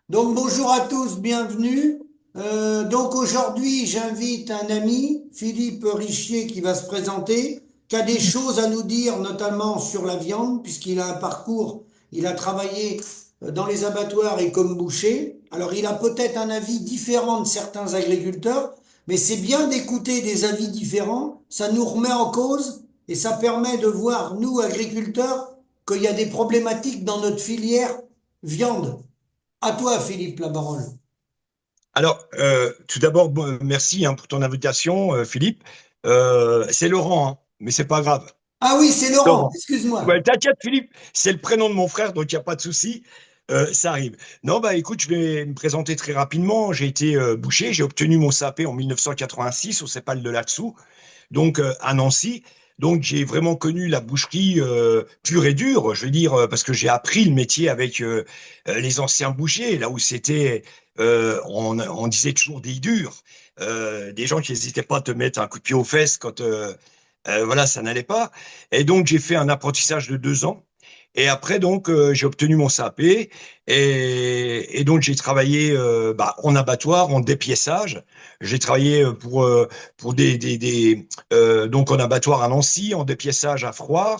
Donc bonjour à tous, bienvenue. Donc aujourd'hui, j'invite un ami, Philippe Richier, qui va se présenter, qui a des choses à nous dire, notamment sur la viande, puisqu'il a un parcours, il a travaillé dans les abattoirs et comme boucher. Alors il a peut-être un avis différent de certains agriculteurs, mais c'est bien d'écouter des avis différents, ça nous remet en cause et ça permet de voir, nous agriculteurs, qu'il y a des problématiques dans notre filière viande. À toi, Philippe, la parole. Alors, tout d'abord, merci pour ton invitation, Philippe. C'est Laurent, hein, mais c'est pas grave. Ah oui, c'est Laurent, Laurent. Ouais, excuse-moi. t'inquiète, Philippe, c'est le prénom de mon frère, donc il n'y a pas de souci. Ça arrive. Non, bah écoute, je vais me présenter très rapidement. J'ai été boucher, j'ai obtenu mon CAP en 1986 au CEPAL de Latsou, donc à Nancy. Donc j'ai vraiment connu la boucherie pure et dure, je veux dire, parce que j'ai appris le métier avec les anciens bouchers, là où c'était, on disait toujours des durs, des gens qui n'hésitaient pas à te mettre un coup de pied aux fesses quand voilà, ça n'allait pas. Et donc j'ai fait un apprentissage de 2 ans. Et après, donc, j'ai obtenu mon CAP et donc j'ai travaillé en abattoir, en dépiéçage. J'ai travaillé pour donc en abattoir à Nancy, en dépiéçage à Froid.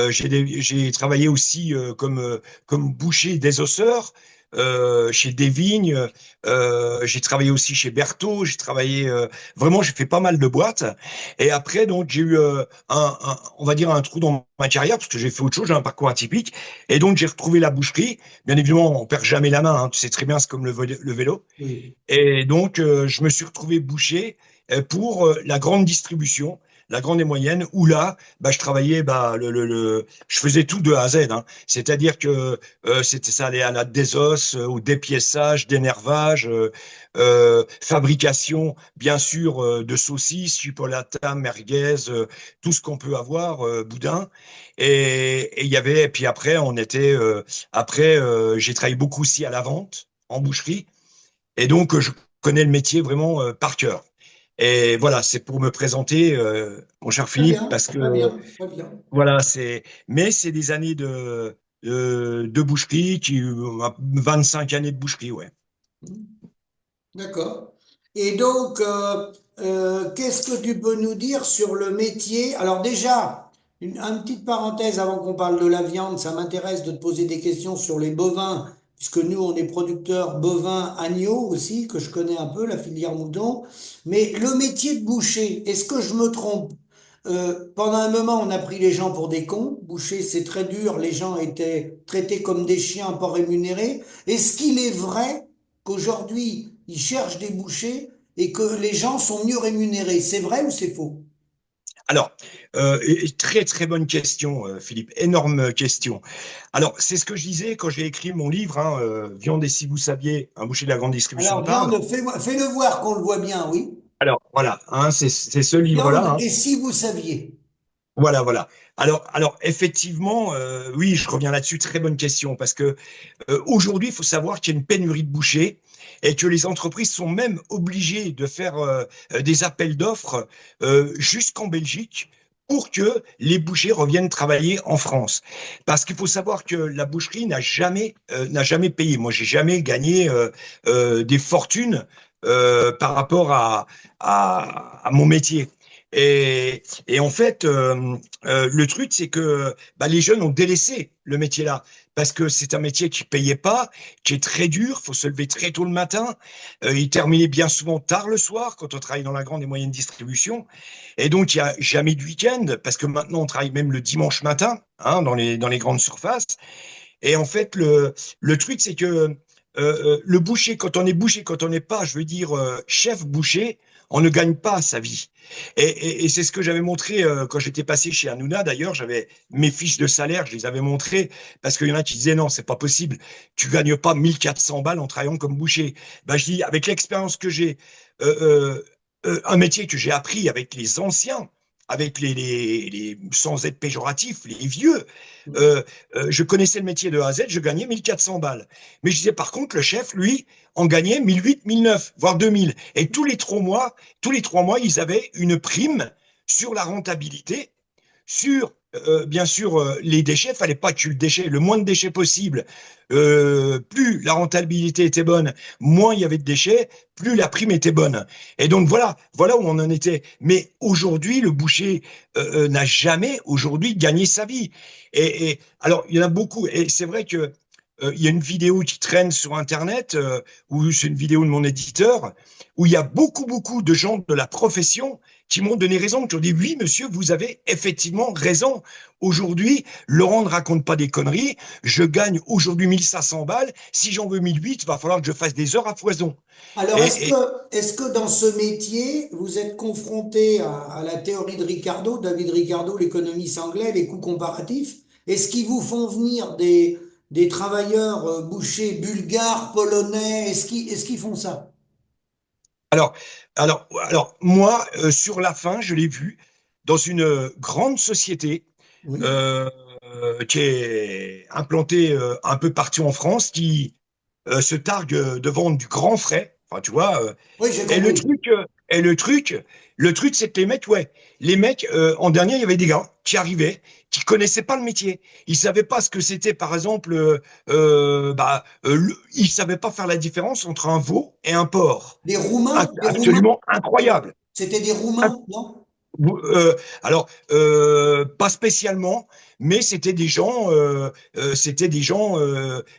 J'ai travaillé aussi comme boucher désosseur chez Desvignes. J'ai travaillé aussi chez Berthaud. J'ai travaillé vraiment, j'ai fait pas mal de boîtes. Et après, donc, j'ai eu on va dire un trou dans ma carrière parce que j'ai fait autre chose, j'ai un parcours atypique. Et donc, j'ai retrouvé la boucherie. Bien évidemment, on perd jamais la main, hein, tu sais très bien, c'est comme le vélo. Oui. Et donc, je me suis retrouvé boucher pour la grande distribution, la grande et moyenne, où là, bah, je travaillais, bah, je faisais tout de A à Z, hein. C'est-à-dire que ça allait à la désosse, au dépiéçage, dénervage, fabrication, bien sûr, de saucisses, chipolata, merguez, tout ce qu'on peut avoir, boudin. Et il y avait, et puis après, j'ai travaillé beaucoup aussi à la vente, en boucherie. Et donc, je connais le métier vraiment par cœur. Et voilà, c'est pour me présenter, mon cher Très Philippe, bien, parce très que bien, très bien. voilà, mais c'est des années de boucherie, 25 années de boucherie, ouais. D'accord. Et donc, qu'est-ce que tu peux nous dire sur le métier? Alors déjà, une petite parenthèse avant qu'on parle de la viande, ça m'intéresse de te poser des questions sur les bovins, puisque nous, on est producteurs bovins agneaux aussi, que je connais un peu, la filière mouton. Mais le métier de boucher, est-ce que je me trompe? Pendant un moment, on a pris les gens pour des cons. Boucher, c'est très dur. Les gens étaient traités comme des chiens, pas rémunérés. Est-ce qu'il est vrai qu'aujourd'hui, ils cherchent des bouchers et que les gens sont mieux rémunérés? C'est vrai ou c'est faux? Alors, très très bonne question, Philippe, énorme question. Alors, c'est ce que je disais quand j'ai écrit mon livre, hein, Viande et si vous saviez, un boucher de la grande distribution Alors, parle. viande, fais-le voir qu'on le voit bien, oui. Alors, voilà, hein, c'est ce livre-là, Viande, hein. et si vous saviez? Voilà, voilà. Alors effectivement, oui, je reviens là-dessus. Très bonne question parce que aujourd'hui, il faut savoir qu'il y a une pénurie de bouchers et que les entreprises sont même obligées de faire des appels d'offres jusqu'en Belgique pour que les bouchers reviennent travailler en France. Parce qu'il faut savoir que la boucherie n'a jamais payé. Moi, j'ai jamais gagné des fortunes par rapport à mon métier. Et en fait, le truc, c'est que bah, les jeunes ont délaissé le métier là parce que c'est un métier qui payait pas, qui est très dur. Faut se lever très tôt le matin. Il terminait bien souvent tard le soir quand on travaille dans la grande et moyenne distribution. Et donc il y a jamais de week-end parce que maintenant on travaille même le dimanche matin, hein, dans les grandes surfaces. Et en fait, le truc, c'est que le boucher, quand on est boucher, quand on n'est pas, je veux dire, chef boucher, on ne gagne pas sa vie. Et c'est ce que j'avais montré quand j'étais passé chez Hanouna. D'ailleurs, j'avais mes fiches de salaire, je les avais montrées parce qu'il y en a qui disaient non, c'est pas possible. Tu gagnes pas 1400 balles en travaillant comme boucher. Ben, je dis, avec l'expérience que j'ai, un métier que j'ai appris avec les anciens, avec sans être péjoratif, les vieux, euh, je connaissais le métier de A à Z, je gagnais 1400 balles. Mais je disais, par contre, le chef, lui, en gagnait 1008, 1009, voire 2000. Et tous les 3 mois, ils avaient une prime sur la rentabilité, sur bien sûr, les déchets, fallait pas tuer le déchet, le moins de déchets possible. Plus la rentabilité était bonne, moins il y avait de déchets, plus la prime était bonne. Et donc voilà où on en était. Mais aujourd'hui, le boucher n'a jamais aujourd'hui gagné sa vie. Et alors, il y en a beaucoup. Et c'est vrai que il y a une vidéo qui traîne sur Internet, où c'est une vidéo de mon éditeur, où il y a beaucoup de gens de la profession qui m'ont donné raison, qui ont dit oui, monsieur, vous avez effectivement raison. Aujourd'hui, Laurent ne raconte pas des conneries. Je gagne aujourd'hui 1500 balles. Si j'en veux 1008, il va falloir que je fasse des heures à foison. Alors, Et est-ce que dans ce métier, vous êtes confronté à la théorie de Ricardo, David Ricardo, l'économiste anglais, les coûts comparatifs? Est-ce qu'ils vous font venir des travailleurs bouchers bulgares, polonais? Est-ce qu'ils font ça? alors, alors moi, sur la fin, je l'ai vu dans une grande société Oui, euh, qui est implantée un peu partout en France, qui se targue de vendre du grand frais. Enfin, tu vois. oui, j'ai Et le compris. truc, le truc, c'est que les mecs, en dernier, il y avait des gars qui arrivaient, qui connaissaient pas le métier. Ils savaient pas ce que c'était, par exemple, ils savaient pas faire la différence entre un veau et un porc. Des Roumains, Absolument incroyable. c'était des Roumains, non? Alors, pas spécialement, mais c'était des gens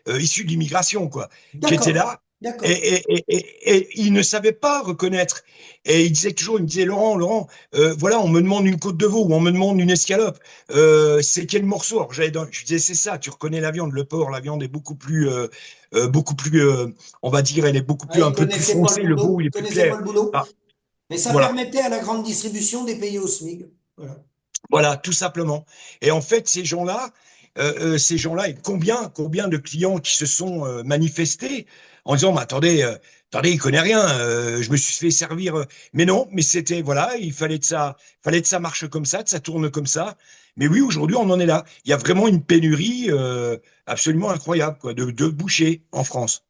issus de l'immigration, quoi, qui étaient D'accord, là d'accord. et ils ne savaient pas reconnaître. Et ils disaient toujours, ils me disaient, Laurent, voilà, on me demande une côte de veau ou on me demande une escalope. C'est quel morceau? Alors, je disais, c'est ça, tu reconnais la viande, le porc, la viande est beaucoup plus, on va dire, elle est beaucoup Ah, plus, un peu plus foncée, le veau, il ils est plus connaissaient pas clair. le boulot. Ah, Mais ça voilà. permettait à la grande distribution des payer au SMIC. Voilà. Voilà, tout simplement. Et en fait, ces gens-là, et combien de clients qui se sont manifestés en disant, mais attendez, il connaît rien, je me suis fait servir. Mais non, mais c'était, voilà, fallait que ça marche comme ça, que ça tourne comme ça. Mais oui, aujourd'hui, on en est là. Il y a vraiment une pénurie absolument incroyable, quoi, de bouchers en France.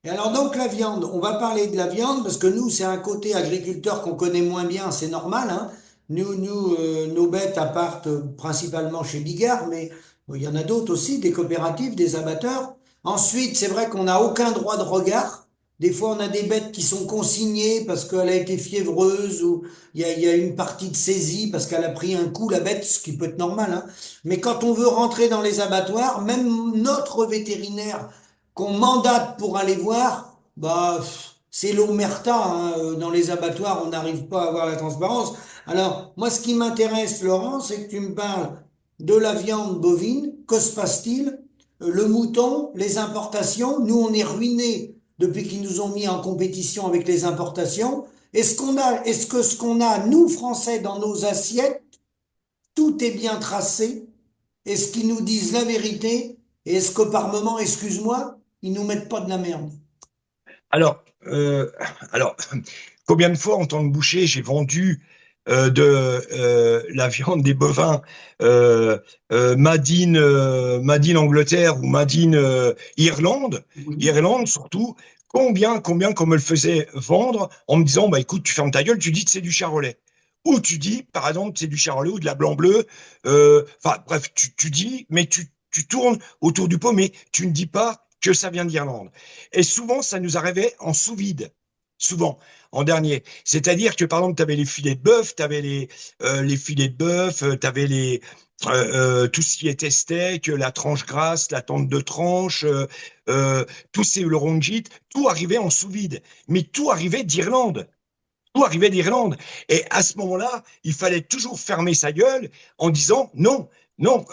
Et alors donc la viande, on va parler de la viande parce que nous, c'est un côté agriculteur qu'on connaît moins bien, c'est normal, hein. Nos bêtes partent principalement chez Bigard, mais bon, il y en a d'autres aussi, des coopératives, des abatteurs. Ensuite, c'est vrai qu'on n'a aucun droit de regard. Des fois, on a des bêtes qui sont consignées parce qu'elle a été fiévreuse ou il y a une partie de saisie parce qu'elle a pris un coup, la bête, ce qui peut être normal, hein. Mais quand on veut rentrer dans les abattoirs, même notre vétérinaire qu'on mandate pour aller voir, bah, c'est l'omerta, hein. Dans les abattoirs, on n'arrive pas à avoir la transparence. Alors, moi, ce qui m'intéresse, Laurent, c'est que tu me parles de la viande bovine. Que se passe-t-il? Le mouton, les importations. Nous, on est ruinés depuis qu'ils nous ont mis en compétition avec les importations. Est-ce que ce qu'on a, nous, Français, dans nos assiettes, tout est bien tracé? Est-ce qu'ils nous disent la vérité? Et est-ce que par moment, excuse-moi, ils nous mettent pas de la merde? Alors, alors, combien de fois en tant que boucher j'ai vendu de la viande des bovins Made in Angleterre ou Made in Irlande, Oui. Irlande surtout, combien qu'on me le faisait vendre en me disant, bah écoute, tu fermes ta gueule, tu dis que c'est du charolais. Ou tu dis, par exemple, que c'est du charolais ou de la blanc-bleu. Enfin, bref, tu dis, mais tu tournes autour du pot, mais tu ne dis pas que ça vient d'Irlande. Et souvent, ça nous arrivait en sous-vide. Souvent, en dernier. C'est-à-dire que, par exemple, tu avais les filets de bœuf, tu avais les filets de bœuf, tu avais tout ce qui était steak, la tranche grasse, la tente de tranche, euh, tous ces le rongit, tout arrivait en sous-vide. Mais tout arrivait d'Irlande. Tout arrivait d'Irlande. Et à ce moment-là, il fallait toujours fermer sa gueule en disant non, non,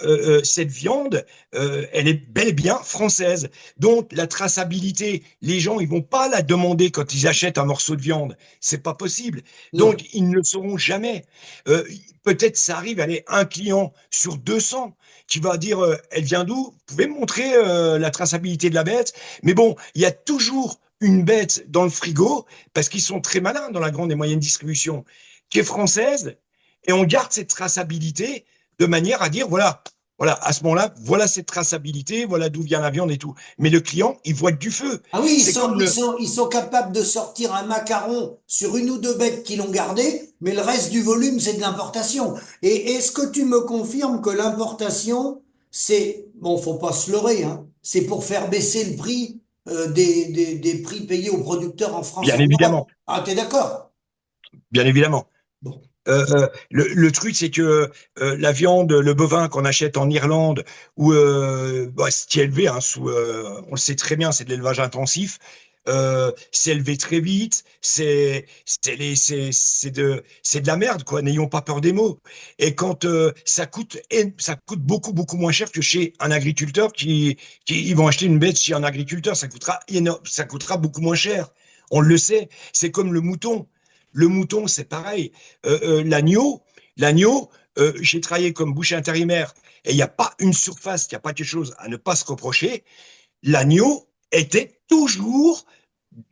cette viande, elle est bel et bien française. Donc la traçabilité, les gens, ils vont pas la demander quand ils achètent un morceau de viande. C'est pas possible. Non. Donc ils ne le sauront jamais. Euh, Peut-être ça arrive, allez, un client sur 200 qui va dire, elle vient d'où? Vous pouvez me montrer la traçabilité de la bête? Mais bon, il y a toujours une bête dans le frigo parce qu'ils sont très malins dans la grande et moyenne distribution, qui est française, et on garde cette traçabilité de manière à dire, voilà, à ce moment-là, voilà cette traçabilité, voilà d'où vient la viande et tout. Mais le client, il voit que du feu. Ah oui, C'est comme le, ils sont capables de sortir un macaron sur une ou deux bêtes qui l'ont gardé, mais le reste du volume, c'est de l'importation. Et est-ce que tu me confirmes que l'importation, c'est, bon, faut pas se leurrer, hein, c'est pour faire baisser le prix des prix payés aux producteurs en France et Bien en Europe? évidemment, Ah, t'es d'accord? bien évidemment. Bon. Le truc, c'est que la viande, le bovin qu'on achète en Irlande, où bah, c'est élevé, hein, on le sait très bien, c'est de l'élevage intensif. C'est élevé très vite, c'est de la merde, quoi. N'ayons pas peur des mots. Et quand ça coûte beaucoup moins cher que chez un agriculteur ils vont acheter une bête chez un agriculteur, ça coûtera beaucoup moins cher. On le sait. C'est comme le mouton. Le mouton, c'est pareil. L'agneau, j'ai travaillé comme boucher intérimaire et il n'y a pas une surface, il n'y a pas quelque chose à ne pas se reprocher. L'agneau était toujours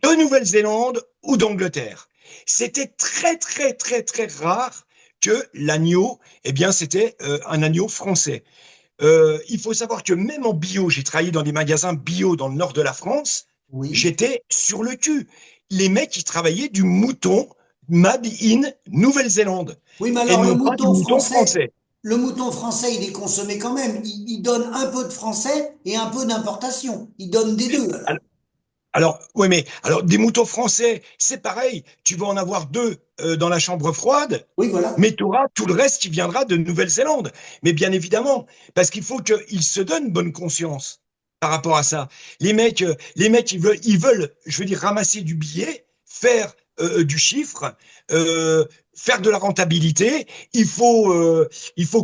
de Nouvelle-Zélande ou d'Angleterre. C'était très rare que l'agneau, eh bien, c'était un agneau français. Il faut savoir que même en bio, j'ai travaillé dans des magasins bio dans le nord de la France, Oui. j'étais sur le cul. Les mecs, ils travaillaient du mouton made in Nouvelle-Zélande Oui, mais et alors non pas du mouton français. le mouton français, il est consommé quand même. Il donne un peu de français et un peu d'importation. Il donne des deux, alors. Alors, oui, mais alors des moutons français, c'est pareil. Tu vas en avoir deux dans la chambre froide, Oui, voilà. mais tu auras tout le reste qui viendra de Nouvelle-Zélande. Mais bien évidemment, parce qu'il faut qu'ils se donnent bonne conscience par rapport à ça. Les mecs, ils veulent, je veux dire, ramasser du billet, faire du chiffre, euh, faire de la rentabilité. Il faut,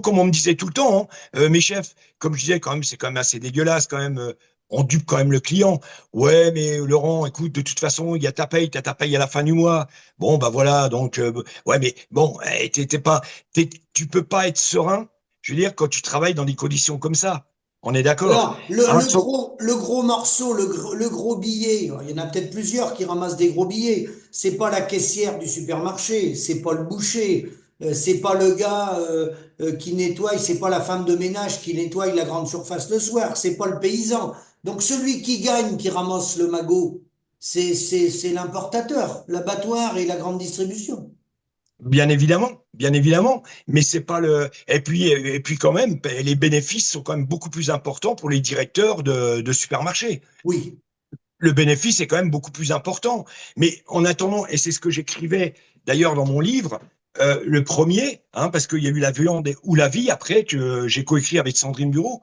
comme on me disait tout le temps, hein, mes chefs, comme je disais, quand même, c'est quand même assez dégueulasse, quand même. On dupe quand même le client. Ouais, mais Laurent, écoute, de toute façon, il y a ta paye, t'as ta paye à la fin du mois. Bon, bah voilà, donc, ouais, mais bon, tu peux pas être serein, je veux dire, quand tu travailles dans des conditions comme ça. On est d'accord. Alors, Hein, le gros morceau, le gros billet, il y en a peut-être plusieurs qui ramassent des gros billets. C'est pas la caissière du supermarché, c'est pas le boucher, c'est pas le gars qui nettoie, c'est pas la femme de ménage qui nettoie la grande surface le soir, c'est pas le paysan. Donc celui qui gagne, qui ramasse le magot, c'est l'importateur, l'abattoir et la grande distribution. bien évidemment, mais c'est pas le. Et puis quand même, les bénéfices sont quand même beaucoup plus importants pour les directeurs de supermarchés. Oui, Le bénéfice est quand même beaucoup plus important. Mais en attendant, et c'est ce que j'écrivais d'ailleurs dans mon livre, le premier, hein, parce qu'il y a eu La viande ou la vie après, que j'ai coécrit avec Sandrine Bureau.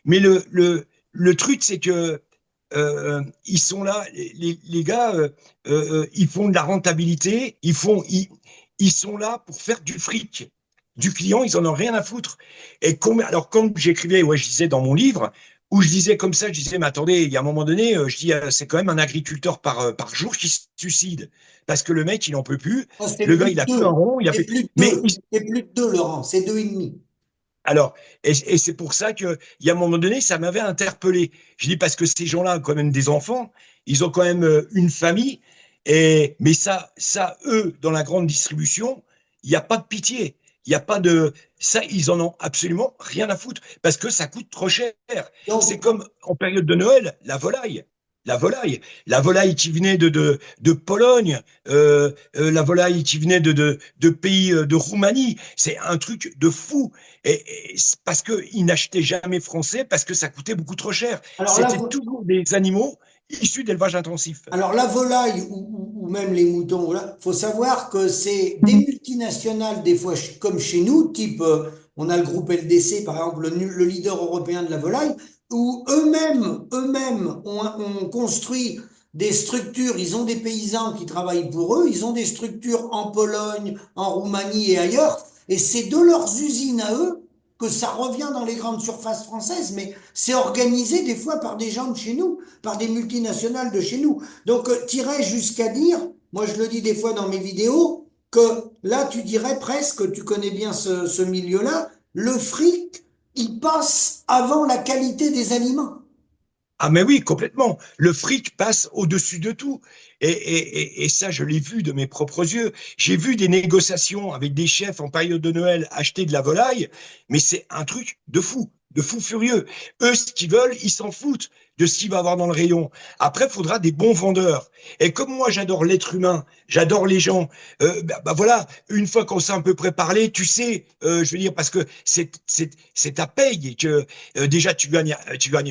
Mais le truc, c'est que ils sont là, les gars, ils font de la rentabilité, ils sont là pour faire du fric. Du client, ils en ont rien à foutre. Alors, comme j'écrivais, ouais, je disais dans mon livre, où je disais comme ça, je disais, mais attendez, il y a un moment donné, je dis, c'est quand même un agriculteur par jour qui se suicide. Parce que le mec, il n'en peut plus. oh, c'est Le gars, plus il de a que un deux, rond, il a c'est fait. plus de Mais deux, c'est plus de deux, Laurent, c'est deux et demi. alors, et c'est pour ça que, il y a un moment donné, ça m'avait interpellé. Je dis parce que ces gens-là ont quand même des enfants, ils ont quand même une famille, mais eux, dans la grande distribution, il n'y a pas de pitié. Il n'y a pas de, ça, ils en ont absolument rien à foutre parce que ça coûte trop cher. C'est Donc, comme en période de Noël, la volaille qui venait de Pologne, la volaille qui venait de pays de Roumanie. C'est un truc de fou. C'est parce qu'ils n'achetaient jamais français, parce que ça coûtait beaucoup trop cher. alors là, C'était toujours des animaux issus d'élevage intensif. alors la volaille ou même les moutons, voilà, faut savoir que c'est des multinationales, des fois comme chez nous, type on a le groupe LDC par exemple, le leader européen de la volaille, où eux-mêmes ont construit des structures, ils ont des paysans qui travaillent pour eux, ils ont des structures en Pologne, en Roumanie et ailleurs, et c'est de leurs usines à eux que ça revient dans les grandes surfaces françaises, mais c'est organisé des fois par des gens de chez nous, par des multinationales de chez nous. Donc, t'irais jusqu'à dire, moi je le dis des fois dans mes vidéos, que là tu dirais presque, tu connais bien ce milieu-là, le fric, il passe avant la qualité des aliments. Ah mais oui, complètement. Le fric passe au-dessus de tout. Et ça, je l'ai vu de mes propres yeux. J'ai vu des négociations avec des chefs en période de Noël acheter de la volaille, mais c'est un truc de fou furieux. Eux, ce qu'ils veulent, ils s'en foutent. de ce qu'il va avoir dans le rayon. Après, il faudra des bons vendeurs. Et comme moi, j'adore l'être humain, j'adore les gens, voilà, une fois qu'on s'est un peu préparé, tu sais, je veux dire, parce que c'est ta paye et que déjà tu gagnes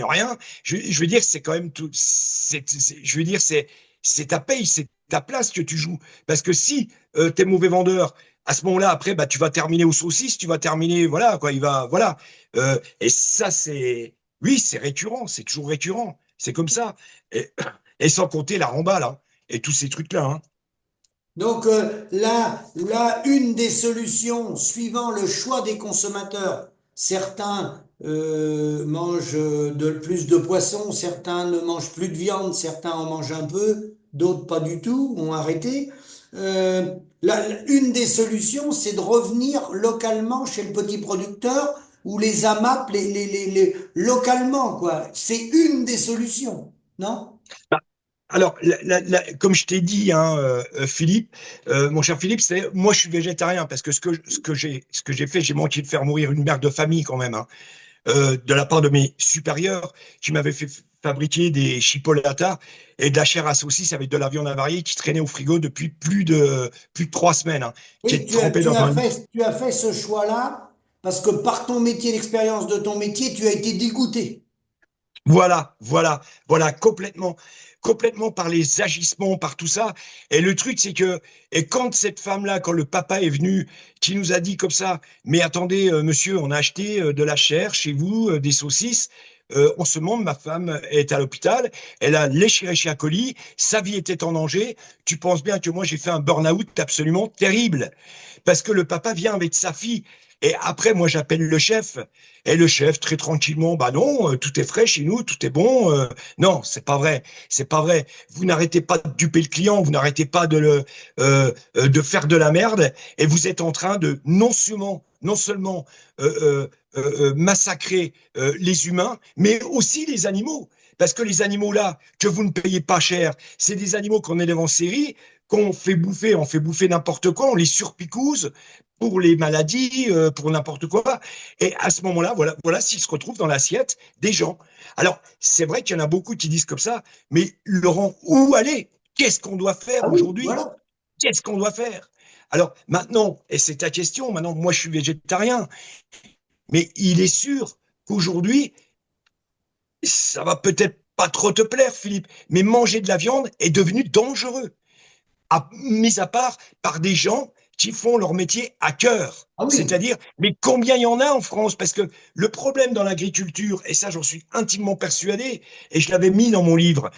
rien. Je veux dire, c'est quand même tout, je veux dire, c'est ta paye, c'est ta place que tu joues. Parce que si t'es mauvais vendeur, à ce moment-là, après, bah, tu vas terminer aux saucisses, tu vas terminer, voilà, quoi, voilà. Et ça, oui, c'est récurrent, c'est toujours récurrent. C'est comme ça. Et, et sans compter la remballe, hein, et tous ces trucs-là, hein. Donc là, une des solutions, suivant le choix des consommateurs, certains mangent plus de poisson, certains ne mangent plus de viande, certains en mangent un peu, d'autres pas du tout, ont arrêté. Une des solutions, c'est de revenir localement chez le petit producteur ou les AMAP, localement, quoi. C'est une des solutions, non? Bah, alors, comme je t'ai dit, hein, Philippe, mon cher Philippe, moi je suis végétarien parce que ce que j'ai fait, j'ai manqué de faire mourir une mère de famille quand même, hein, de la part de mes supérieurs qui m'avaient fait fabriquer des chipolatas et de la chair à saucisse avec de la viande avariée qui traînait au frigo depuis plus de 3 semaines, hein, qui Oui, est trempée dans un. tu as fait ce choix-là parce que par ton métier, l'expérience de ton métier, tu as été dégoûté. Voilà, complètement par les agissements, par tout ça. Et le truc, c'est que, et quand cette femme-là, quand le papa est venu, qui nous a dit comme ça, mais attendez, monsieur, on a acheté de la chair chez vous, des saucisses. En ce moment, ma femme est à l'hôpital, elle a l'Escherichia coli, sa vie était en danger. Tu penses bien que moi, j'ai fait un burn-out absolument terrible parce que le papa vient avec sa fille. Et après, moi, j'appelle le chef. Et le chef, très tranquillement, bah non, tout est frais chez nous, tout est bon. Non, c'est pas vrai. C'est pas vrai. Vous n'arrêtez pas de duper le client, vous n'arrêtez pas de faire de la merde. Et vous êtes en train de non seulement massacrer les humains, mais aussi les animaux. Parce que les animaux là, que vous ne payez pas cher, c'est des animaux qu'on élève en série, on fait bouffer n'importe quoi, on les surpicouse pour les maladies, pour n'importe quoi. Et à ce moment-là, voilà s'ils se retrouvent dans l'assiette des gens. Alors, c'est vrai qu'il y en a beaucoup qui disent comme ça, mais Laurent, où aller? Qu'est-ce qu'on doit faire Ah oui, aujourd'hui? voilà. Qu'est-ce qu'on doit faire? Alors, maintenant, et c'est ta question, maintenant, moi, je suis végétarien, mais il est sûr qu'aujourd'hui, ça va peut-être pas trop te plaire, Philippe, mais manger de la viande est devenu dangereux, mis à part par des gens qui font leur métier à cœur. Ah oui. C'est-à-dire, mais combien il y en a en France? Parce que le problème dans l'agriculture, et ça j'en suis intimement persuadé, et je l'avais mis dans mon livre,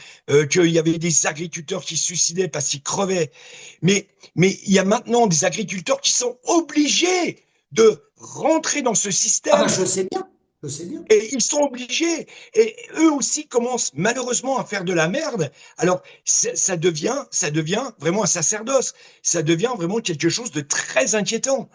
qu'il y avait des agriculteurs qui se suicidaient parce qu'ils crevaient. Mais il y a maintenant des agriculteurs qui sont obligés de rentrer dans ce Ah bah système je sais bien, je sais bien. et ils sont obligés. Et eux aussi commencent malheureusement à faire de la merde. Alors, ça devient vraiment un sacerdoce. Ça devient vraiment quelque chose de très inquiétant.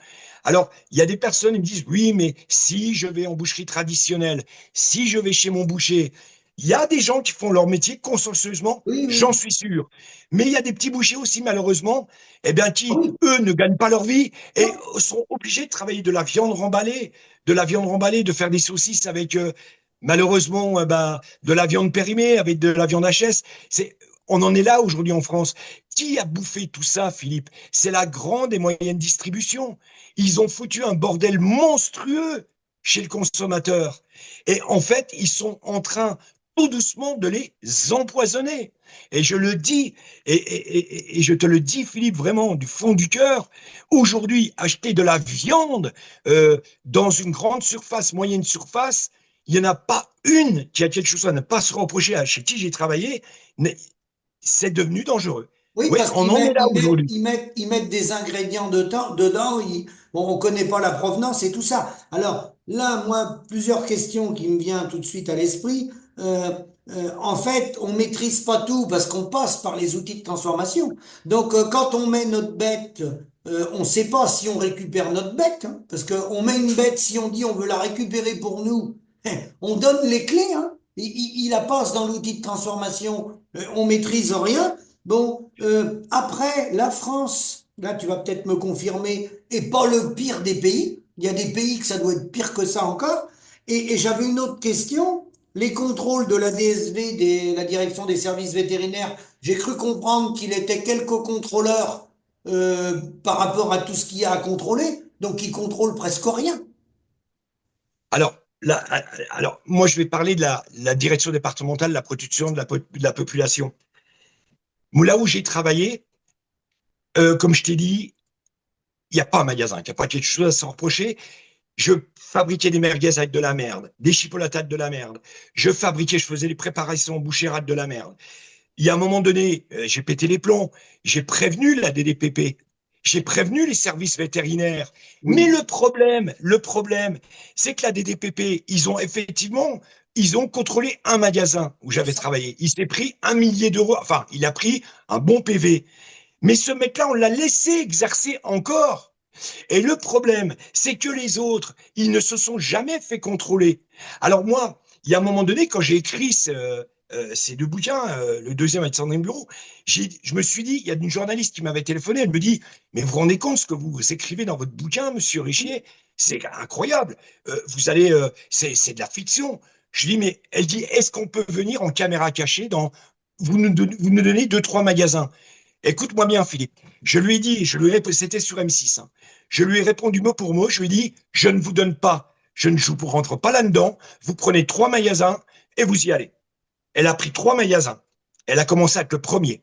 Alors, il y a des personnes qui me disent, oui, mais si je vais en boucherie traditionnelle, si je vais chez mon boucher, il y a des gens qui font leur métier consciencieusement, Oui, j'en oui. suis sûr. Mais il y a des petits bouchers aussi, malheureusement, eh bien, Ah qui, oui. eux, ne gagnent pas leur vie et Non. sont obligés de travailler de faire des saucisses avec, malheureusement, bah, de la viande périmée, avec de la viande HS. On en est là aujourd'hui en France. Qui a bouffé tout ça, Philippe? C'est la grande et moyenne distribution. Ils ont foutu un bordel monstrueux chez le consommateur. Et en fait, ils sont en train tout doucement de les empoisonner. Et je le dis, et je te le dis, Philippe, vraiment du fond du cœur, aujourd'hui, acheter de la viande dans une grande surface, moyenne surface, il n'y en a pas une qui a quelque chose à ne pas se reprocher à chez qui j'ai travaillé, mais c'est devenu dangereux. Oui, Oui, parce on en est là aujourd'hui. ils mettent des ingrédients dedans, bon, on connaît pas la provenance et tout ça. Alors là, moi, plusieurs questions qui me viennent tout de suite à l'esprit. Euh, en fait, on maîtrise pas tout parce qu'on passe par les outils de transformation. Donc, quand on met notre bête, on sait pas si on récupère notre bête, hein, parce qu'on met une bête, si on dit on veut la récupérer pour nous, on donne les clés, hein. Il la passe dans l'outil de transformation, on maîtrise rien. Bon, après, la France, là tu vas peut-être me confirmer, est pas le pire des pays. Il y a des pays que ça doit être pire que ça encore. Et j'avais une autre question. les contrôles de la DSV, la direction des services vétérinaires, j'ai cru comprendre qu'il était quelques contrôleurs par rapport à tout ce qu'il y a à contrôler, donc ils contrôlent presque rien. Alors, alors moi, je vais parler de la direction départementale de la protection de la population. Moi, là où j'ai travaillé, comme je t'ai dit, il n'y a pas un magasin, il n'y a pas quelque chose à s'en reprocher. Je fabriquais des merguez avec de la merde, des chipolatas de la merde. Je faisais les préparations bouchérades de la merde. Il y a un moment donné, j'ai pété les plombs. J'ai prévenu la DDPP. J'ai prévenu les services vétérinaires. Mais Oui. le problème, c'est que la DDPP, ils ont contrôlé un magasin où j'avais travaillé. Il s'est pris 1 millier d'euros. Enfin, il a pris un bon PV. Mais ce mec-là, on l'a laissé exercer encore. Et le problème, c'est que les autres, ils ne se sont jamais fait contrôler. Alors moi, il y a un moment donné, quand j'ai écrit ces deux bouquins, le deuxième avec Sandrine Bureau, je me suis dit, il y a une journaliste qui m'avait téléphoné, elle me dit, mais vous vous rendez compte ce que vous écrivez dans votre bouquin, monsieur Richier, c'est incroyable. C'est de la fiction. Je dis, mais elle dit, est-ce qu'on peut venir en caméra cachée vous nous donnez deux, trois magasins. Écoute-moi bien, Philippe. Je lui ai dit, c'était sur M6, hein. Je lui ai répondu mot pour mot. Je lui ai dit, je ne vous donne pas, je ne vous rentre pas là-dedans. Vous prenez trois magasins et vous y allez. Elle a pris trois magasins. Elle a commencé avec le premier.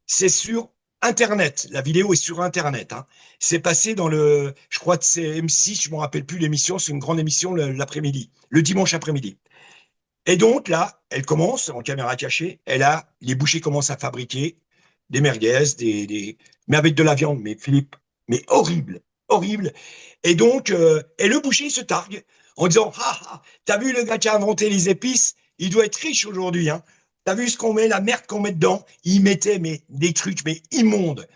C'est sur Internet. La vidéo est sur Internet, hein. C'est passé je crois que c'est M6, je ne me rappelle plus l'émission. C'est une grande émission l'après-midi, le dimanche après-midi. Et donc là, elle commence en caméra cachée. Les bouchers commencent à fabriquer des merguez, mais avec de la viande, mais Philippe, mais horrible, horrible. Et le boucher se targue en disant, ah, ah, t'as vu le gars qui a inventé les épices, il doit être riche aujourd'hui, hein. T'as vu ce qu'on met, la merde qu'on met dedans. Il mettait des trucs mais immondes.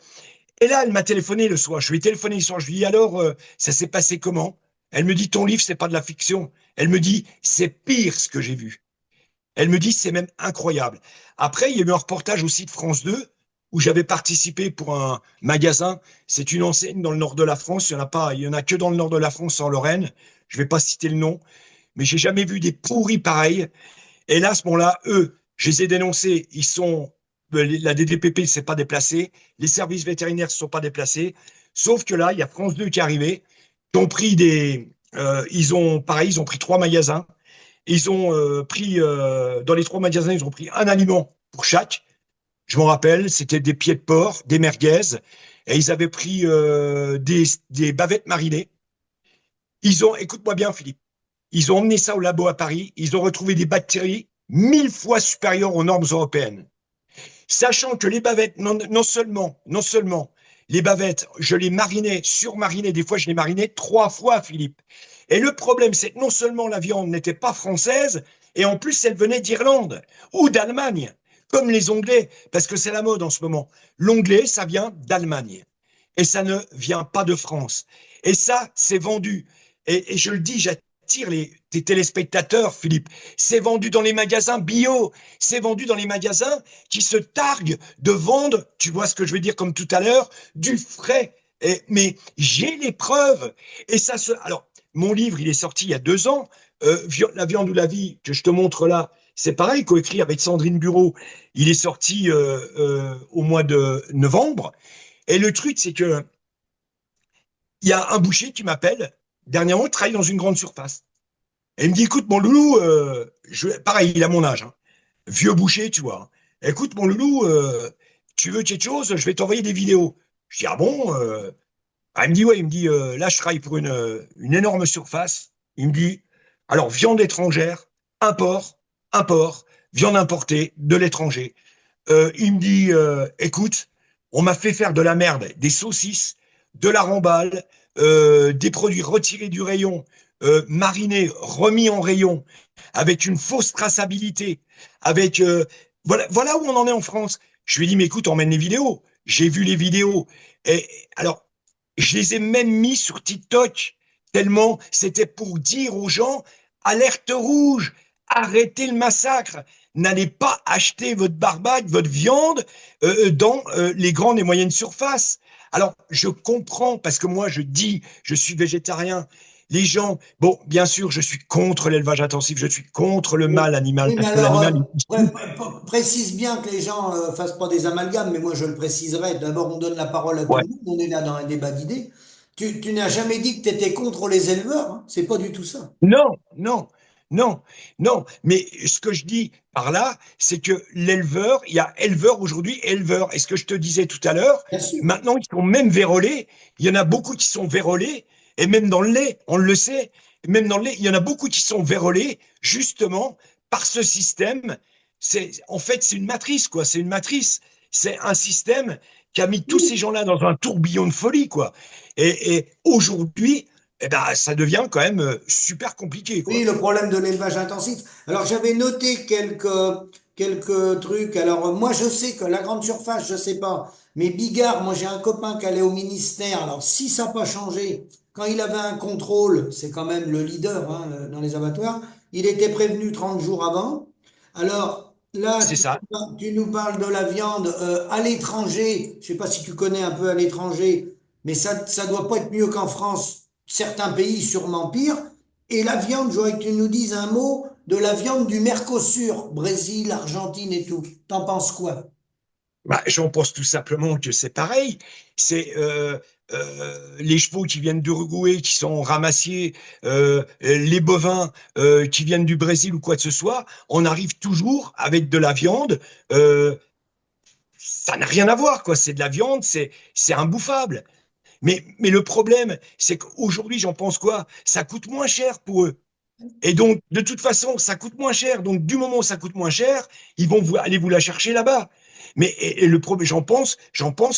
Et là, elle m'a téléphoné le soir. Je lui ai téléphoné le soir. Je lui ai dit alors, ça s'est passé comment? Elle me dit, ton livre, c'est pas de la fiction. Elle me dit, c'est pire ce que j'ai vu. Elle me dit, c'est même incroyable. Après, il y a eu un reportage aussi de France 2 où j'avais participé pour un magasin. C'est une enseigne dans le nord de la France. Il y en a que dans le nord de la France, en Lorraine. Je vais pas citer le nom, mais j'ai jamais vu des pourris pareils. Et là, à ce moment-là, eux, je les ai dénoncés. La DDPP ne s'est pas déplacée. Les services vétérinaires ne se sont pas déplacés. Sauf que là, il y a France 2 qui est arrivé. Ils ont pris trois magasins. Ils ont dans les trois magasins, ils ont pris un aliment pour chaque. Je m'en rappelle, c'était des pieds de porc, des merguez, et ils avaient pris des bavettes marinées. Écoute-moi bien, Philippe, ils ont emmené ça au labo à Paris, ils ont retrouvé des bactéries 1000 fois supérieures aux normes européennes. Sachant que les bavettes, non seulement les bavettes, je les marinais, surmarinais, des fois je les marinais 3 fois, Philippe. Et le problème, c'est que non seulement la viande n'était pas française, et en plus elle venait d'Irlande ou d'Allemagne, comme les onglets, parce que c'est la mode en ce moment. L'onglet, ça vient d'Allemagne, et ça ne vient pas de France. Et ça, c'est vendu. Et je le dis, j'attire tes téléspectateurs, Philippe. C'est vendu dans les magasins bio, c'est vendu dans les magasins qui se targuent de vendre, tu vois ce que je veux dire comme tout à l'heure, du frais. Mais j'ai les preuves. Alors, mon livre, il est sorti il y a 2 ans. La viande ou la vie, que je te montre là, c'est pareil, coécrit avec Sandrine Bureau. Il est sorti au mois de novembre. Et le truc, c'est que il y a un boucher qui m'appelle. Dernièrement, il travaille dans une grande surface. Et il me dit, écoute, mon loulou, pareil, il a mon âge, hein. Vieux boucher, tu vois. Écoute, mon loulou, tu veux quelque chose? Je vais t'envoyer des vidéos. Je dis, ah bon? Il me dit, ouais, il me dit, là, je travaille pour une énorme surface. Il me dit, alors, viande étrangère, import, import, viande importée de l'étranger. Il me dit, écoute, on m'a fait faire de la merde, des saucisses, de la remballe, des produits retirés du rayon, marinés, remis en rayon, avec une fausse traçabilité, voilà où on en est en France. Je lui ai dit, mais écoute, emmène les vidéos. J'ai vu les vidéos. Et alors, je les ai même mis sur TikTok, tellement c'était pour dire aux gens, alerte rouge, arrêtez le massacre, n'allez pas acheter votre barbac, votre viande dans les grandes et moyennes surfaces. Alors, je comprends, parce que moi, je dis, je suis végétarien, les gens, bon, bien sûr, je suis contre l'élevage intensif, je suis contre le Oui, mal animal, oui, mais parce que alors, l'animal, précise bien que les gens fassent pas des amalgames, mais moi je le préciserai. D'abord, on donne la parole à tout ouais. le monde, on est là dans un débat d'idées. Tu n'as jamais dit que tu étais contre les éleveurs, hein. C'est pas du tout ça. Non, non, non, non. Mais ce que je dis par là, c'est que l'éleveur, il y a éleveur aujourd'hui, éleveur. Et ce que je te disais tout à l'heure, Bien sûr. maintenant, ils sont même vérolés. Il y en a beaucoup qui sont vérolés. Et même dans le lait, on le sait, même dans le lait, il y en a beaucoup qui sont vérolés, justement, par ce système. En fait, c'est une matrice, quoi. C'est une matrice. C'est un système qui a mis tous ces Oui, gens-là dans un tourbillon de folie, quoi. Et aujourd'hui, eh ben, ça devient quand même super compliqué, oui, quoi. le problème de l'élevage intensif. Alors, j'avais noté quelques trucs. Alors, moi, je sais que la grande surface, je sais pas. Mais Bigard, moi, j'ai un copain qui allait au ministère. Alors, si ça n'a pas changé, quand il avait un contrôle, c'est quand même le leader, hein, dans les abattoirs, il était prévenu 30 jours avant. Alors, là, C'est ça. tu nous parles de la viande à l'étranger. Je sais pas si tu connais un peu à l'étranger, mais ça doit pas être mieux qu'en France. Certains pays, sûrement pire. Et la viande, je voudrais que tu nous dises un mot de la viande du Mercosur, Brésil, Argentine et tout. T'en penses quoi? Bah, j'en pense tout simplement que c'est pareil. C'est les chevaux qui viennent d'Uruguay, qui sont ramassés, les bovins qui viennent du Brésil ou quoi que ce soit. On arrive toujours avec de la viande. euh, Ça n'a rien à voir, quoi. C'est de la viande, c'est imbouffable. Mais le problème, c'est qu'aujourd'hui, j'en pense quoi? Ça coûte moins cher pour eux. Et donc, de toute façon, ça coûte moins cher. Donc, du moment où ça coûte moins cher, ils vont aller vous la chercher là-bas. Mais et le problème, j'en pense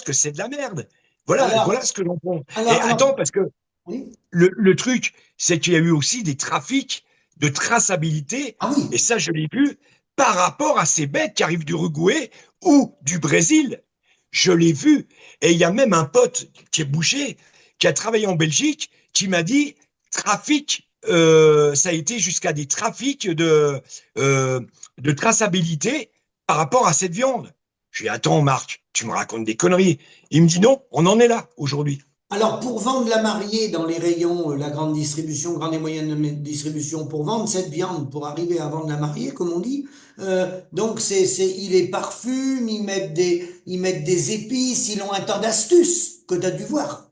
que c'est de la merde. Voilà Alors, ce que j'en pense. Et attends, alors, parce que oui. le truc, c'est qu'il y a eu aussi des trafics de traçabilité, Ah et oui. ça, je l'ai vu, par rapport à ces bêtes qui arrivent d'Uruguay ou du Brésil. Je l'ai vu. Et il y a même un pote qui est boucher, qui a travaillé en Belgique, qui m'a dit, trafic, ça a été jusqu'à des trafics euh, de traçabilité par rapport à cette viande. Je lui ai dit, attends, Marc, tu me racontes des conneries. Il me dit, non, on en est là aujourd'hui. Alors, pour vendre la mariée dans les rayons, la grande distribution, grande et moyenne distribution, pour vendre cette viande, pour arriver à vendre la mariée, comme on dit, donc il est parfum, ils mettent des épices, ils ont un tas d'astuces que tu as dû voir.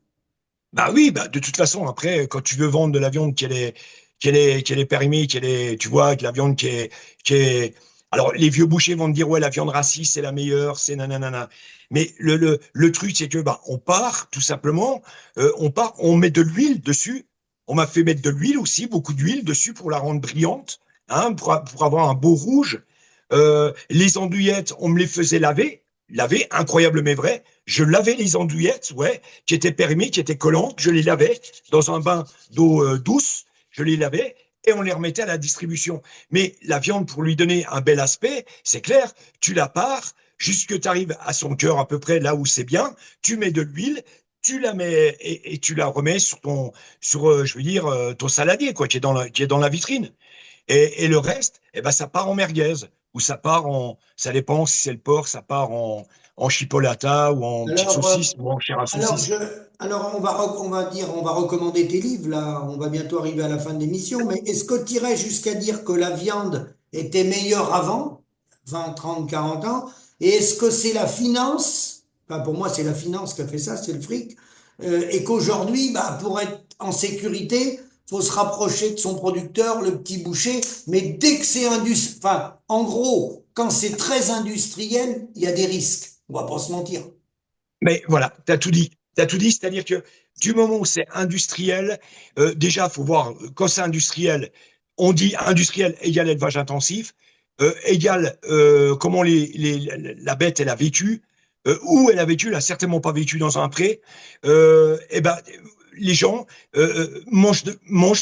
Bah oui, bah de toute façon, après, quand tu veux vendre de la viande qu'elle est périmée, tu vois, que la viande qui est, alors les vieux bouchers vont te dire ouais, la viande rassis c'est la meilleure, c'est nanana. Mais le truc c'est que bah on part tout simplement, on met de l'huile dessus. On m'a fait mettre de l'huile aussi, beaucoup d'huile dessus pour la rendre brillante, hein, pour avoir un beau rouge. Les andouillettes, on me les faisait laver, incroyable mais vrai. Je lavais les andouillettes, ouais, qui étaient périmées, qui étaient collantes. Je les lavais dans un bain d'eau douce. Je les lavais et on les remettait à la distribution. Mais la viande, pour lui donner un bel aspect, c'est clair, tu la pars jusque tu arrives à son cœur à peu près là où c'est bien. Tu mets de l'huile, tu la mets et tu la remets je veux dire, ton saladier, quoi, qui est dans la vitrine. Et le reste, eh ben, ça part en merguez ou ça dépend si c'est le porc, ça part en chipolata ou en petite Alors, saucisse ou en chair à Alors, saucisse. on va dire, on va recommander tes livres, là, on va bientôt arriver à la fin de l'émission, mais est-ce que tu irais jusqu'à dire que la viande était meilleure avant, 20, 30, 40 ans, et est-ce que c'est la finance, enfin pour moi c'est la finance qui a fait ça, c'est le fric, et qu'aujourd'hui, bah, pour être en sécurité, faut se rapprocher de son producteur, le petit boucher, mais dès que c'est enfin, en gros, quand c'est très industriel, il y a des risques, on va pas se mentir. Mais voilà, tu as tout dit. Tu as tout dit, c'est-à-dire que du moment où c'est industriel, déjà, il faut voir, quand c'est industriel, on dit industriel égale élevage intensif, égale comment la bête, elle a vécu, où elle a vécu, elle a certainement pas vécu dans un pré, et ben, les gens mangent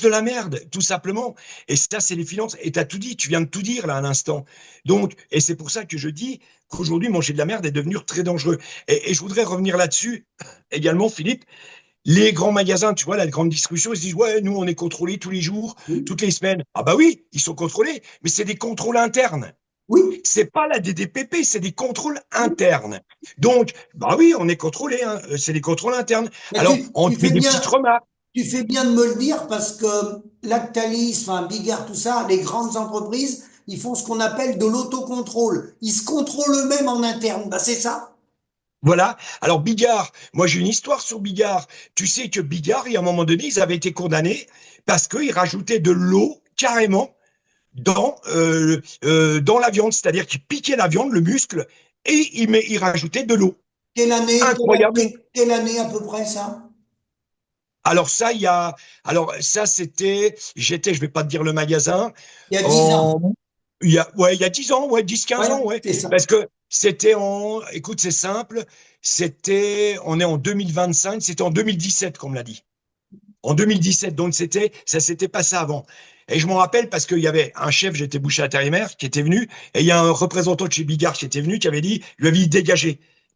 de la merde, tout simplement. Et ça, c'est les finances. Et tu as tout dit, tu viens de tout dire là à l'instant. Donc, et c'est pour ça que je dis qu'aujourd'hui, manger de la merde est devenu très dangereux. Et je voudrais revenir là-dessus également, Philippe. Les grands magasins, tu vois, la grande distribution, ils se disent, ouais, nous, on est contrôlés tous les jours, Oui. toutes les semaines. Ah bah oui, ils sont contrôlés, mais c'est des contrôles internes. Oui. C'est pas la DDPP, c'est des contrôles internes. Donc, bah oui, on est contrôlé, hein, c'est des contrôles internes. Mais Alors, on tu te met fais des petites bien, remarques. tu fais bien de me le dire parce que Lactalis, enfin Bigard, tout ça, les grandes entreprises, ils font ce qu'on appelle de l'autocontrôle. Ils se contrôlent eux-mêmes en interne. Bah, c'est ça. Voilà. Alors Bigard, moi j'ai une histoire sur Bigard. Tu sais que Bigard, il y a un moment donné, ils avaient été condamnés parce qu'ils rajoutaient de l'eau carrément dans la viande, c'est-à-dire qu'ils piquaient la viande, le muscle, et ils rajoutaient de l'eau. Incroyable. Quelle année à peu près ça? Alors ça, alors ça je vais pas te dire le magasin, Il y a 10 ans. en, il y a 10 ans, ouais, 10, 15 ans, Ouais, ouais. c'est ça. Parce que écoute, c'est simple, on est en 2025, c'était en 2017 qu'on me l'a dit. En 2017, donc ça s'était passé avant. Et je m'en rappelle parce qu'il y avait un chef, j'étais boucher intérimaire, qui était venu, et il y a un représentant de chez Bigard qui était venu, qui avait dit, lui avait dit,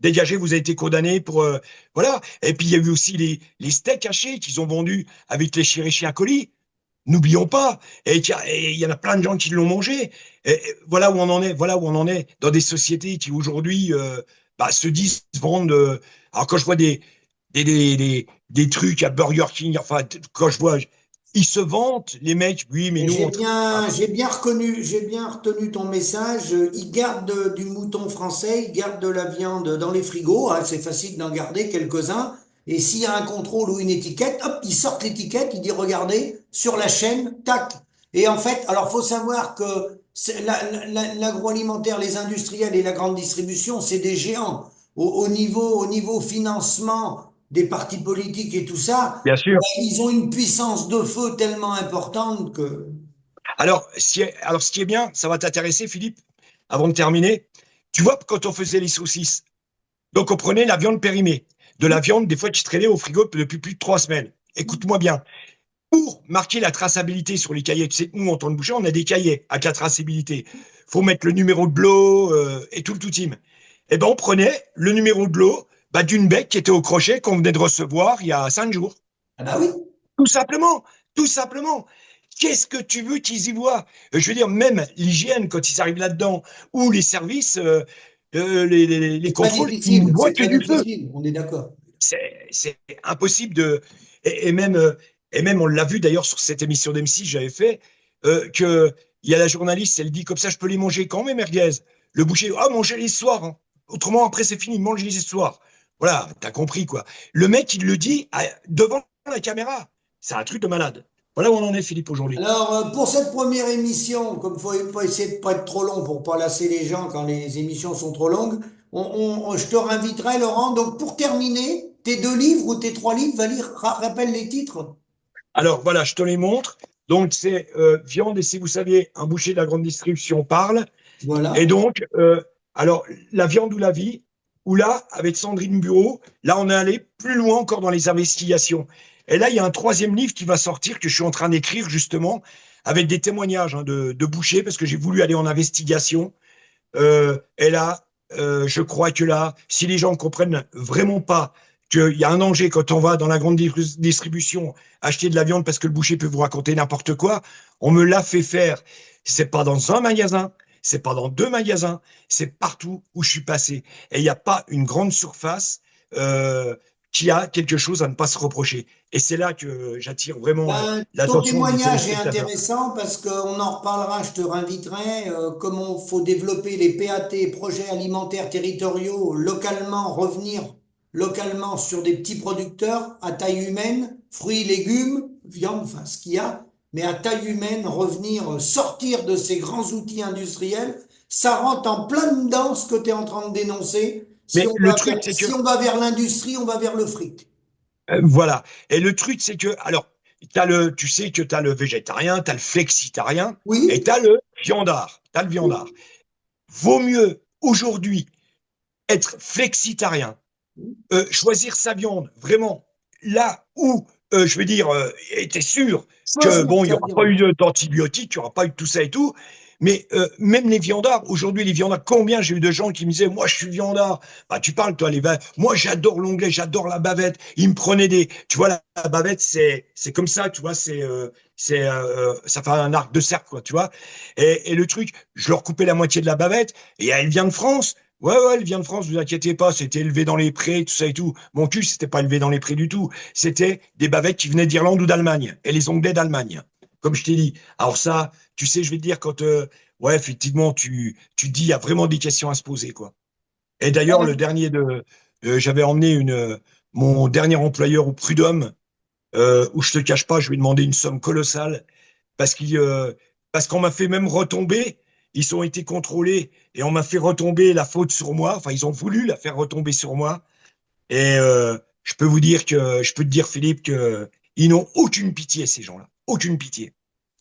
dégagez, vous avez été condamné pour, voilà. Et puis il y a eu aussi les steaks hachés qu'ils ont vendus avec les chirichis à colis. N'oublions pas. Et il y en a plein de gens qui l'ont mangé. Voilà où on en est. Voilà où on en est dans des sociétés qui aujourd'hui se disent vendre. Alors quand je vois des trucs à Burger King, enfin quand je vois, ils se vantent les mecs. Oui, mais Et nous on travaille. j'ai bien retenu ton message. Ils gardent du mouton français, ils gardent de la viande dans les frigos, hein, c'est facile d'en garder quelques-uns. Et s'il y a un contrôle ou une étiquette, hop, ils sortent l'étiquette, ils disent regardez, sur la chaîne, tac. Et en fait, alors faut savoir que l'agroalimentaire, les industriels et la grande distribution, c'est des géants. Au niveau financement des partis politiques et tout ça, Bien sûr. ils ont une puissance de feu tellement importante que... Alors, ce qui est bien, ça va t'intéresser, Philippe, avant de terminer. Tu vois, quand on faisait les saucisses, donc on prenait la viande périmée, de la viande des fois qui traînait au frigo depuis plus de 3 semaines. Écoute-moi bien. Pour marquer la traçabilité sur les cahiers, tu sais que nous, en tant que boucher, on a des cahiers à la traçabilité. Faut mettre le numéro de lot et tout le tout team. Eh ben, on prenait le numéro de lot d'une bec qui était au crochet qu'on venait de recevoir il y a 5 jours. Ah bah oui. Tout simplement, tout simplement. Qu'est-ce que tu veux qu'ils y voient? Je veux dire, même l'hygiène, quand ils arrivent là-dedans, ou les services, les contrôles, ils ne voient C'est que très du feu. difficile, on est d'accord. C'est impossible de. Et même, on l'a vu d'ailleurs sur cette émission d'M6 que j'avais fait, que il y a la journaliste, elle dit comme ça, je peux les manger quand mes merguez. Le boucher, ah, mangez-les ce soir, hein. Autrement, après, c'est fini, mangez-les ce soir. Voilà, t'as compris, quoi. Le mec, il le dit devant la caméra. C'est un truc de malade. Voilà où on en est, Philippe, aujourd'hui. Alors, pour cette première émission, comme faut essayer de pas être trop long pour pas lasser les gens quand les émissions sont trop longues, je te réinviterai, Laurent. Donc, pour terminer, tes 2 livres ou tes 3 livres, va lire, rappelle les titres. Alors, voilà, je te les montre. Donc, c'est Viande, et si vous saviez, un boucher de la grande distribution parle. Et Voilà. donc, alors, la viande ou la vie, ou là, avec Sandrine Bureau, là, on est allé plus loin encore dans les investigations. Et là, il y a un troisième livre qui va sortir, que je suis en train d'écrire justement, avec des témoignages de bouchers, parce que j'ai voulu aller en investigation. Et là, je crois que là, si les gens comprennent vraiment pas qu'il y a un danger quand on va dans la grande distribution acheter de la viande parce que le boucher peut vous raconter n'importe quoi, on me l'a fait faire. C'est pas dans un magasin, c'est pas dans 2 magasins, c'est partout où je suis passé. Et il n'y a pas une grande surface euh, qui a quelque chose à ne pas se reprocher. Et c'est là que j'attire vraiment Ben, ton l'attention des témoignage est téléspectateurs. intéressant parce qu'on en reparlera, je te réinviterai, comment faut développer les PAT, projets alimentaires territoriaux, localement, revenir localement sur des petits producteurs à taille humaine, fruits, légumes, viande, enfin ce qu'il y a, mais à taille humaine, revenir, sortir de ces grands outils industriels, ça rentre en plein dedans ce que tu es en train de dénoncer. Mais le truc, c'est que Si on va vers l'industrie, on va vers le fric. Voilà. Et le truc, c'est que, alors, tu sais que tu as le végétarien, tu as le flexitarien et Oui, tu as le viandard. T'as le viandard. Vaut mieux aujourd'hui être flexitarien, choisir sa viande vraiment là où, je veux dire, tu es sûr que, choisir bon, il n'y sa aura pas viande. eu d'antibiotiques, il n'y aura pas eu de tout ça et tout. Mais même les viandards, aujourd'hui, les viandards, combien j'ai eu de gens qui me disaient, moi, je suis viandard. Bah, tu parles, toi, moi, j'adore l'onglet, j'adore la bavette. Ils me prenaient tu vois, la bavette, c'est comme ça, tu vois, ça fait un arc de cercle, quoi, tu vois. Et le truc, je leur coupais la moitié de la bavette, et elle vient de France. Ouais, ouais, elle vient de France, vous inquiétez pas, c'était élevé dans les prés, tout ça et tout. Mon cul, c'était pas élevé dans les prés du tout. C'était des bavettes qui venaient d'Irlande ou d'Allemagne, et les Anglais d'Allemagne, comme je t'ai dit. Alors ça, tu sais, je vais te dire, quand, ouais, effectivement, tu dis, il y a vraiment des questions à se poser, quoi. Et d'ailleurs, j'avais emmené mon dernier employeur au Prud'homme, où je te cache pas, je lui ai demandé une somme colossale parce parce qu'on m'a fait même retomber. Ils ont été contrôlés et on m'a fait retomber la faute sur moi. Enfin, ils ont voulu la faire retomber sur moi. Et je peux te dire, Philippe, que ils n'ont aucune pitié, ces gens-là. Aucune pitié.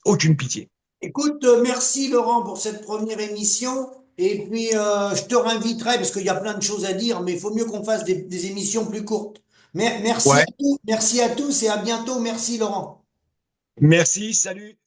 Aucune pitié. Écoute, merci Laurent pour cette première émission. Et puis, je te réinviterai parce qu'il y a plein de choses à dire, mais il faut mieux qu'on fasse des émissions plus courtes. Merci à Ouais. tous, merci à tous et à bientôt. Merci Laurent. Merci. Salut.